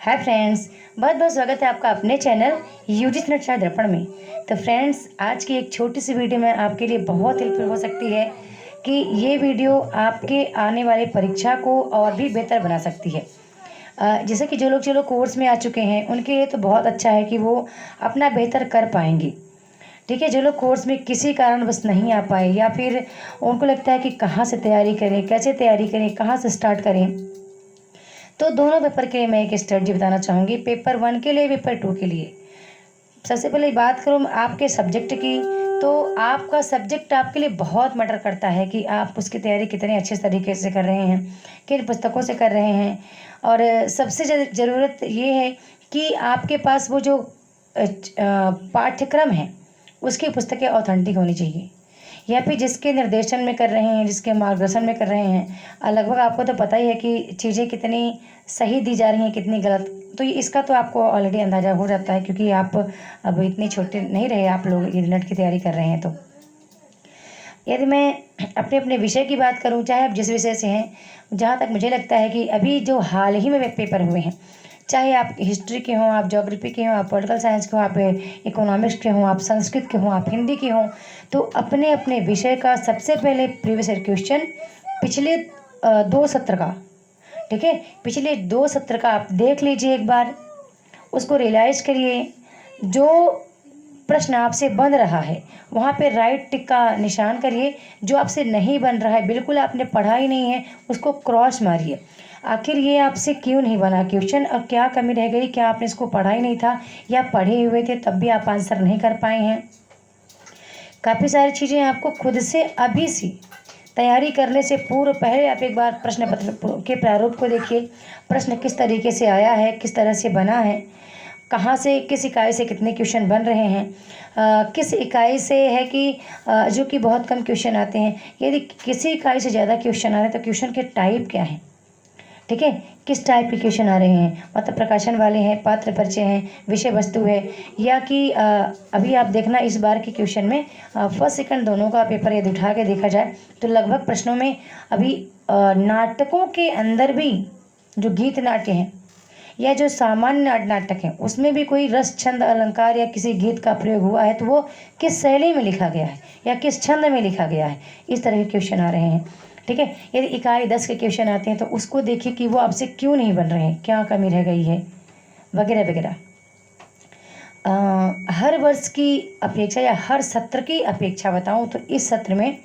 Hi friends, बहुत बहुत स्वागत है आपका अपने चैनल यूजी नक्षा दर्पण में। तो फ्रेंड्स, आज की एक छोटी सी वीडियो में आपके लिए बहुत हेल्पफुल हो सकती है कि ये वीडियो आपके आने वाले परीक्षा को और भी बेहतर बना सकती है। जैसे कि जो लोग कोर्स में आ चुके हैं उनके लिए तो बहुत अच्छा है कि वो अपना बेहतर कर पाएंगे। ठीक है, जो लोग कोर्स में किसी कारणवश नहीं आ पाए या फिर उनको लगता है कि कहाँ से तैयारी करें, कैसे तैयारी करें, कहाँ से स्टार्ट करें, तो दोनों पेपर के लिए मैं एक स्ट्रेटजी बताना चाहूँगी, पेपर 1 के लिए, पेपर 2 के लिए। सबसे पहले बात करूँ आपके सब्जेक्ट की, तो आपका सब्जेक्ट आपके लिए बहुत मैटर करता है कि आप उसकी तैयारी कितने अच्छे तरीके से कर रहे हैं, किन पुस्तकों से कर रहे हैं। और सबसे ज़रूरत ये है कि आपके पास वो जो पाठ्यक्रम है उसकी पुस्तकें ऑथेंटिक होनी चाहिए, या फिर जिसके निर्देशन में कर रहे हैं, जिसके मार्गदर्शन में कर रहे हैं। लगभग आपको तो पता ही है कि चीज़ें कितनी सही दी जा रही हैं, कितनी गलत। तो इसका तो आपको ऑलरेडी अंदाज़ा हो जाता है, क्योंकि आप अब इतने छोटे नहीं रहे, आप लोग ये नेट की तैयारी कर रहे हैं। तो यदि मैं अपने अपने विषय की बात करूं, चाहे आप जिस विषय से हैं, जहां तक मुझे लगता है कि अभी जो हाल ही में पेपर हुए हैं, चाहे आप हिस्ट्री के हों, आप ज्योग्राफी के हों, आप पॉलिटिकल साइंस के हों, आप इकोनॉमिक्स के हों, आप संस्कृत के हों, आप हिंदी के हों, तो अपने अपने विषय का सबसे पहले प्रीवियस ईयर क्वेश्चन पिछले 2 सत्र का, ठीक है, पिछले 2 सत्र का आप देख लीजिए एक बार, उसको रियलाइज़ करिए। जो प्रश्न आपसे बन रहा है वहाँ पे राइट टिक का निशान करिए। जो आपसे नहीं बन रहा है, बिल्कुल आपने पढ़ा ही नहीं है, उसको क्रॉस मारिए। आखिर ये आपसे क्यों नहीं बना क्वेश्चन, और क्या कमी रह गई, क्या आपने इसको पढ़ा ही नहीं था, या पढ़े हुए थे तब भी आप आंसर नहीं कर पाए हैं। काफ़ी सारी चीज़ें आपको खुद से अभी से तैयारी करने से पूर्व पहले आप एक बार प्रश्न पत्र के प्रारूप को देखिए। प्रश्न किस तरीके से आया है, किस तरह से बना है, कहाँ से, किस इकाई से कितने क्वेश्चन बन रहे हैं, किस इकाई से है कि जो कि बहुत कम क्वेश्चन आते हैं। यदि किसी इकाई से ज़्यादा क्वेश्चन आ रहे हैं तो क्वेश्चन के टाइप क्या हैं, ठीक है, किस टाइप के क्वेश्चन आ रहे हैं, मतलब प्रकाशन वाले हैं, पात्र परिचय हैं, विषय वस्तु है, या कि अभी आप देखना इस बार के क्वेश्चन में फर्स्ट सेकंड दोनों का पेपर यदि उठा के देखा जाए तो लगभग प्रश्नों में अभी नाटकों के अंदर भी जो गीत नाट्य हैं या जो सामान्य नाटक है उसमें भी कोई रस, छंद, अलंकार या किसी गीत का प्रयोग हुआ है तो वो किस शैली में लिखा गया है या किस छंद में लिखा गया है, इस तरह के क्वेश्चन आ रहे हैं। ठीक है, यदि इकाई 10 के क्वेश्चन आते हैं तो उसको देखिए कि वो आपसे क्यों नहीं बन रहे हैं, क्या कमी रह गई है, वगैरह वगैरह। हर वर्ष की अपेक्षा या हर सत्र की अपेक्षा बताऊं तो इस सत्र में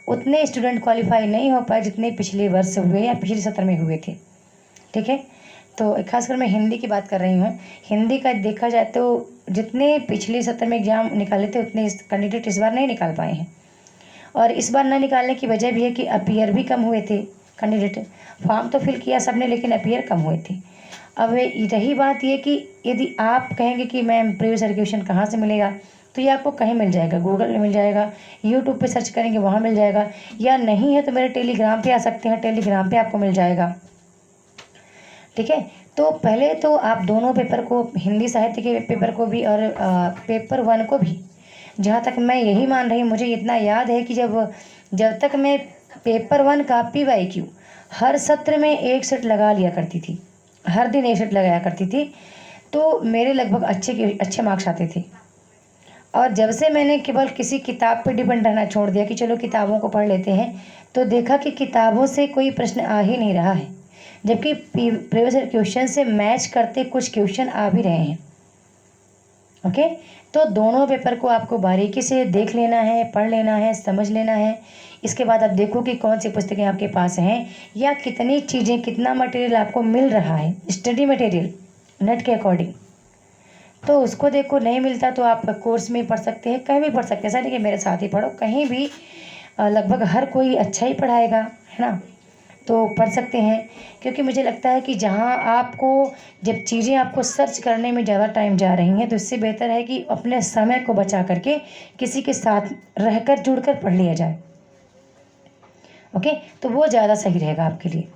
उतने स्टूडेंट क्वालिफाई नहीं हो पाए जितने पिछले वर्ष हुए या पिछले सत्र में हुए थे। ठीक है, तो खासकर मैं हिंदी की बात कर रही हूँ। हिंदी का देखा जाए तो जितने पिछले सत्र में एग्जाम निकाले थे उतने कैंडिडेट इस बार नहीं निकाल पाए हैं। और इस बार न निकालने की वजह भी है कि अपीयर भी कम हुए थे कैंडिडेट। फॉर्म तो फिल किया सबने, लेकिन अपीयर कम हुए थे। अब रही बात ये कि यदि आप कहेंगे कि मैम प्रीवियस ईयर क्वेश्चन कहाँ से मिलेगा, तो ये आपको कहीं मिल जाएगा, गूगल में मिल जाएगा, यूट्यूब पे सर्च करेंगे वहाँ मिल जाएगा, या नहीं है तो मेरे टेलीग्राम पे आ सकते हैं, टेलीग्राम पे आपको मिल जाएगा। ठीक है, तो पहले तो आप दोनों पेपर को, हिंदी साहित्य के पेपर को भी और पेपर 1 को भी, जहाँ तक मैं यही मान रही हूँ, मुझे इतना याद है कि जब तक मैं पेपर 1 का PYQ हर सत्र में एक सेट लगा लिया करती थी, हर दिन एक सेट लगाया करती थी, तो मेरे लगभग अच्छे मार्क्स आते थे। और जब से मैंने केवल किसी किताब पर डिपेंड रहना छोड़ दिया कि चलो किताबों को पढ़ लेते हैं, तो देखा कि किताबों से कोई प्रश्न आ ही नहीं रहा है, जबकि प्रीवियस ईयर क्वेश्चन से मैच करते कुछ क्वेश्चन आ भी रहे हैं। ओके, तो दोनों पेपर को आपको बारीकी से देख लेना है, पढ़ लेना है, समझ लेना है। इसके बाद आप देखो कि कौन सी पुस्तकें आपके पास हैं, या कितनी चीज़ें, कितना मटेरियल आपको मिल रहा है, स्टडी मटेरियल नेट के अकॉर्डिंग। तो उसको देखो, नहीं मिलता तो आप कोर्स में पढ़ सकते हैं, कहीं भी पढ़ सकते हैं। ऐसा नहीं कि मेरे साथ ही पढ़ो, कहीं भी लगभग हर कोई अच्छा ही पढ़ाएगा, है ना, तो पढ़ सकते हैं। क्योंकि मुझे लगता है कि जहाँ आपको, जब चीज़ें आपको सर्च करने में ज़्यादा टाइम जा रही हैं, तो इससे बेहतर है कि अपने समय को बचा करके किसी के साथ रहकर जुड़कर पढ़ लिया जाए। ओके, तो वो ज़्यादा सही रहेगा आपके लिए।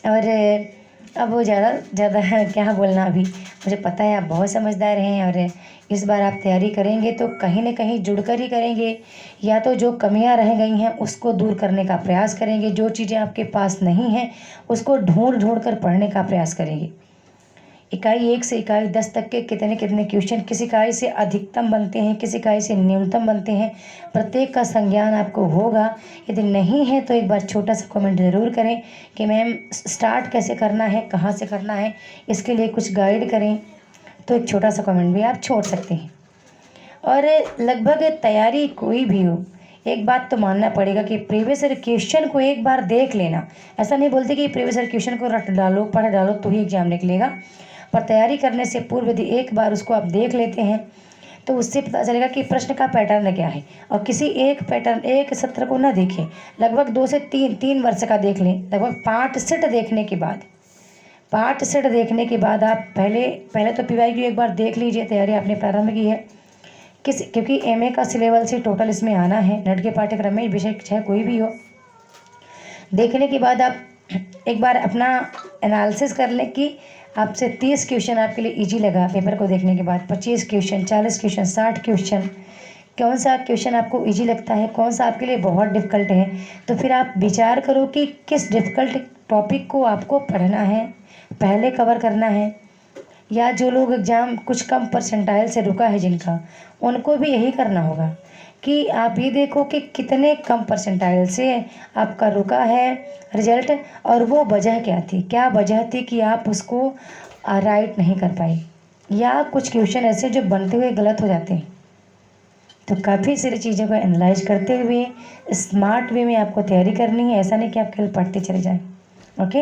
और अब वो ज़्यादा ज़्यादा क्या बोलना, अभी मुझे पता है आप बहुत समझदार हैं, और इस बार आप तैयारी करेंगे तो कहीं न कहीं जुड़कर ही करेंगे, या तो जो कमियां रह गई हैं उसको दूर करने का प्रयास करेंगे, जो चीज़ें आपके पास नहीं हैं उसको ढूंढ ढूंढ कर पढ़ने का प्रयास करेंगे। इकाई 1 से इकाई 10 तक के कितने कितने क्वेश्चन किस इकाई से अधिकतम बनते हैं, किस इकाई से न्यूनतम बनते हैं, प्रत्येक का संज्ञान आपको होगा। यदि नहीं है तो एक बार छोटा सा कमेंट ज़रूर करें कि मैम स्टार्ट कैसे करना है, कहाँ से करना है, इसके लिए कुछ गाइड करें। तो एक छोटा सा कमेंट भी आप छोड़ सकते हैं। और लगभग तैयारी कोई भी हो, एक बात तो मानना पड़ेगा कि प्रीवियस ईयर क्वेश्चन को एक बार देख लेना। ऐसा नहीं बोलते कि प्रीवियस ईयर क्वेश्चन को रट डालो, पढ़ डालो तो ही एग्जाम निकलेगा, पर तैयारी करने से पूर्व यदि एक बार उसको आप देख लेते हैं तो उससे पता चलेगा कि प्रश्न का पैटर्न क्या है। और किसी एक पैटर्न एक सत्र को ना देखें, लगभग 2 से 3 वर्ष का देख लें। लगभग 5 सेट देखने के बाद, 5 सेट देखने के बाद आप पहले तो PYQ एक बार देख लीजिए, तैयारी आपने प्रारंभ की है क्योंकि MA का सिलेबस से टोटल इसमें आना है। नेट के पाठ्यक्रम में विषय चाहे कोई भी हो, देखने के बाद आप एक बार अपना एनालिसिस कर लें कि आपसे 30 क्वेश्चन आपके लिए इजी लगा पेपर को देखने के बाद, 25 क्वेश्चन, 40 क्वेश्चन, 60 क्वेश्चन, कौन सा क्वेश्चन आपको इजी लगता है, कौन सा आपके लिए बहुत डिफ़िकल्ट है। तो फिर आप विचार करो कि किस डिफ़िकल्ट टॉपिक को आपको पढ़ना है, पहले कवर करना है। या जो लोग एग्ज़ाम कुछ कम परसेंटाइल से रुका है जिनका, उनको भी यही करना होगा कि आप ये देखो कि कितने कम परसेंटाइल से आपका रुका है रिजल्ट, और वो वजह क्या थी, क्या वजह थी कि आप उसको राइट नहीं कर पाए, या कुछ क्वेश्चन ऐसे जो बनते हुए गलत हो जाते हैं। तो काफ़ी सारी चीज़ों को एनालाइज करते हुए स्मार्ट वे में आपको तैयारी करनी है। ऐसा नहीं कि आप केवल पढ़ते चले जाएं। ओके,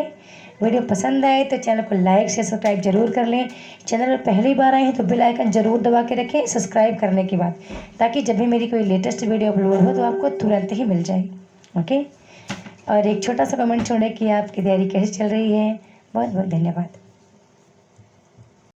वीडियो पसंद आए तो चैनल को लाइक से सब्सक्राइब जरूर कर लें। चैनल पर पहली बार आए हैं तो बेल आइकन जरूर दबा के रखें सब्सक्राइब करने के बाद, ताकि जब भी मेरी कोई लेटेस्ट वीडियो अपलोड हो तो आपको तुरंत ही मिल जाए। ओके, और एक छोटा सा कमेंट छोड़ें कि आपकी तैयारी कैसी चल रही है। बहुत बहुत धन्यवाद।